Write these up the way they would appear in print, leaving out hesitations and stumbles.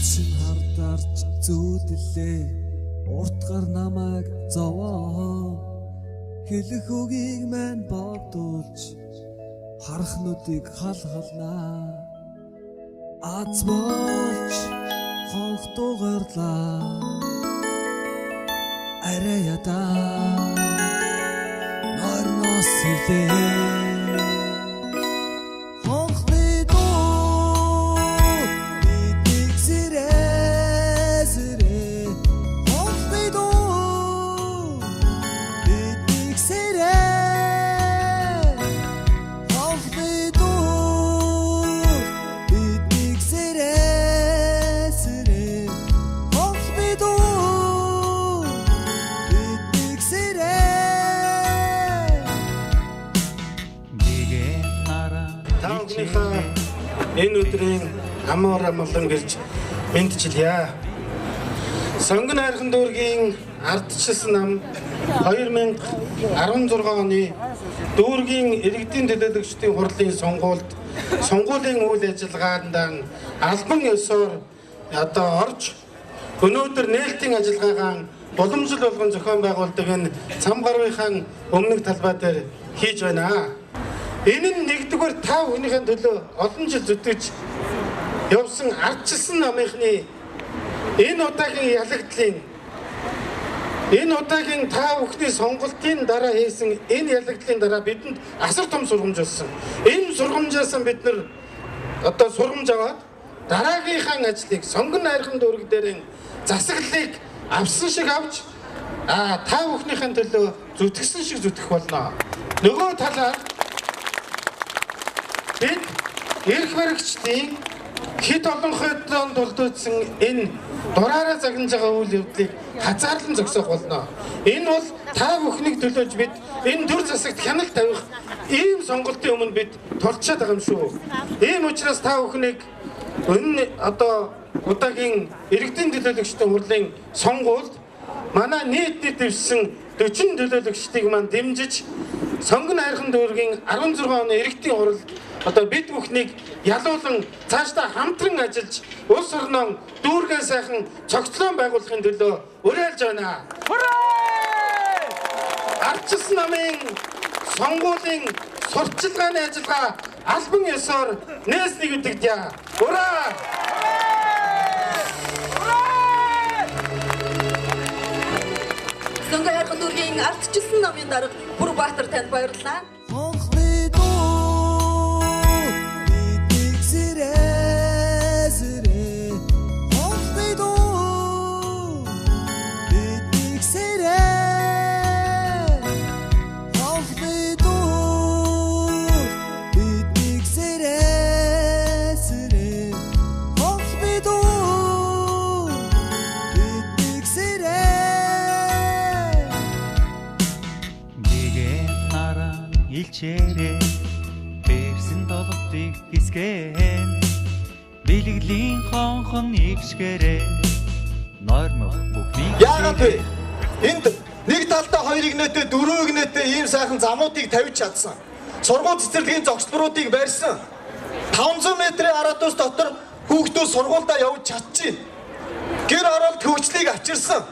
Хашин хардарч зүүдлээ уртгар намайг зовоо хэлэх үгийг мань бовдуулж харахнуудыг халхалнаа аз болж хонх дугарлаа арай ядаа норноос илээ Энэ өдрийн амар амгалан гэж мэдчилье. Сонгон хайрхан дүүргийн ардчилсан нам 2016 оны дүүргийн иргэдийн төлөөлөгчдийн хурлын сонгуулийн үйл ажиллагаанд албан ёсоор орж өнөөдөр нээлтийн ажиллагаагаа боломжтой болгон зохион байгуулдаг энэ цам гарвынхаа өмнөг талбай дээр хийж байна. Энэ нь нэгдүгээр та бүхнийхээ төлөө олон жил зүтгэж явсан ардчилсан намынхны энэ удаагийн ялагдлын энэ удаагийн та бүхний сонголтын дараа хийсэн энэ ялагдлын дараа бидэнд асар том сургамж болсон. Энэ сургамжаас бид нар сургамж аваад дараагийнхаа ажлыг сонгон хайрхан дүүрэг дээрэн засаглалыг авсан шиг авч та бүхнийхээ төлөө зүтгэсэн шиг зүтгэх болно. Нөгөө талаар бид эрх баригчдын хэд олон хөдөлгөөнд дулдуулсан энэ дураараа загнаж байгаа үйл явдлыг хязгаарлан зогсоох болно. Энэ бол та бүхнийг төлөөж бид энэ төр засагт хяналт тавих ийм сонголтын өмнө бид тулчаад байгаа юм шүү. Ийм учраас та бүхнийг энэ удаагийн иргэдийн төлөөлөгчдийн хурлын сонгуульд манай нийтэд дэвшсэн 40 төлөөлөгчдийг маань дэмжиж сонгон хайрхан дүүргийн 16 оны иргэдийн хурал бид бүхнийг ялуулан цаашдаа хамтран ажиллаж улс орноо дүүргээ сайхан цогцлон байгуулахын төлөө уриалж байна. Ардчилсан намын сонгуулийн сурталчилгааны ажиллагаа албан ёсоор нээснийг үтгэдэг. Ура! Сонгон хайрхан дүүргийн ардчилсан намын дарга Бүрбаатар танд баярлалаа. Илчээрээ бэрсэн долгодыг хисгэн бэлгэлийн хонхон ившгэрээ нормох бүхнийг яагаад вэ? Энд нэг талдаа хоёрыг нэтэ дөрөвг нэтэ ийм сайхан замуудыг тавьж чадсан. Сургууль цэцэрлэгийн зогсборуудыг барьсан. 500 метрийн арадуус дотор хүүхдүүд сургуульдаа явж чадчихээн. Гэр хороолт хөгжлийг авчирсан.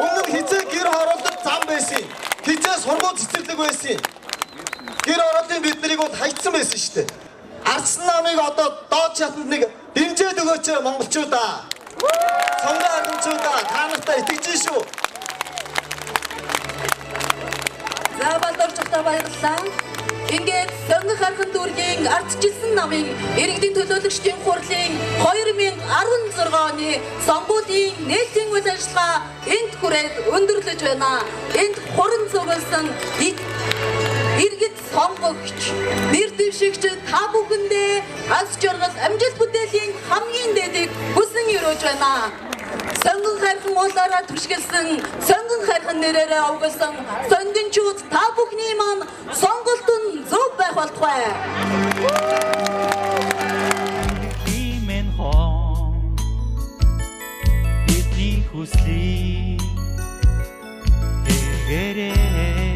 Өмнө хизээ гэр хороолтод зам байсан. Хизээ сургууль цэцэрлэг байсан. Гэр хороолтын биднийг бол хайцсан байсан шүү дээ. Ардчилсан намыг доод шатанд нэг дэмжээд өгөөч монголчуудаа. Сонгон хайрханчуудаа та нартай итгэж шүү. За балдорчтой баярлалаа. Ингээд сонгон хайрхан дүүргийн ардчилсан намын иргэдийн төлөөлөгчдийн хурлын 2016 оны сонгуулийн нээлтийн үйл ажиллагаа энд хүрээд өндөрлөж байна. Энд хорон цугласан иргэд сонгогч нэр дэвшигч та бүхэндээ аз жаргал амжилт бүтээлийн хамгийн дээдийг хүсэн өрөөж байна. Сонгон хайрхан уулаараа түшгэлсэн сонгон хайрхан нэрээрээ овгосон сонгончууд та бүхний маань сонголт нь зөв байх болтугай. Иймэн хон бидний хүслийг гэрээ